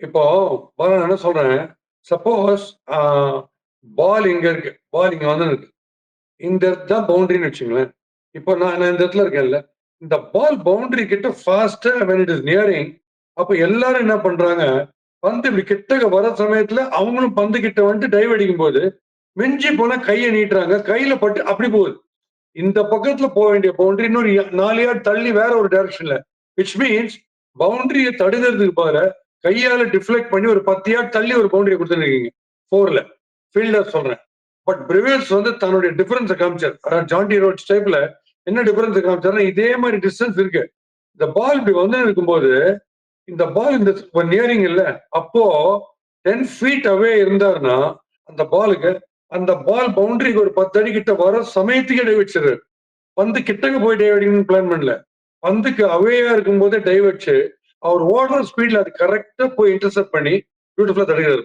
இப்போ நான் என்ன சொல்றேன், சப்போஸ் ஆ பால் இங்க இருக்கு. பால் இங்க இருக்கு. இந்த இடத்து தான் பவுண்டரின்னு வச்சுக்கங்களேன். இப்போ நான் நான் இந்த இடத்துல இருக்கேன்ல. இந்த பால் பவுண்டரி கிட்ட ஃபாஸ்ட்டா வென் இட் இஸ் நியரிங் அப்ப எல்லாரும் என்ன பண்றாங்க, பந்து இப்படி கிட்டக்க வர சமயத்துல அவங்களும் பந்து கிட்ட வந்துட்டு டைவ் அடிக்கும்போது, மிஞ்சி போனா கைய நீட்டுறாங்க. கையில பட்டு அப்படி போகுது. இந்த பக்கத்துல போ வேண்டிய பவுண்டரி இன்னொரு 4 யார்ட் தள்ளி வேற ஒரு டைரக்ஷன்ல. விச் மீன்ஸ் பவுண்டரிய தடுக்கிறதுக்கு பதிலா கையால டிஃப்ளெக்ட் பண்ணி ஒரு 10 யார்ட் தள்ளி ஒரு பவுண்டரிய குடுத்துருக்கீங்க. 4ல. ஃபீல்டர் சொல்றேன். பட் பிரிவியர்ஸ் வந்து தன்னுடைய டிஃபரன்ஸ காமிச்சார். அதாவது ஜான்டி ரோட்ஸ் டைப்ல என்ன டிஃபரன்ஸ் காமிச்சார்னா, இதே மாரி டிஸ்டன்ஸ் இருக்கு. இந்த பால் இப்படி வந்து இருக்கும்போது, இந்த பால் இந்த நியரிங் இல்ல. அப்போ 10 ஃபீட் அவே இருந்தாருன்னா, அந்த பாலுக்கு அந்த பால் பவுண்டரிக்கு ஒரு 10 அடி கிட்ட வர சமயத்துக்கே டை வச்சிருக்காரு. பந்து கிட்டக்க போய் டைவ் அடிக்கணும்னு பிளான் பண்ணல. பந்துக்கு அவேயா இருக்கும்போதே டைவ் அடிச்சு, அவர் ஓடுற ஸ்பீட்ல அது கரெக்ட்டா போய் இன்டர்செப்ட் பண்ணி பியூட்டிஃபுல்லா தடுக்கிறாரு.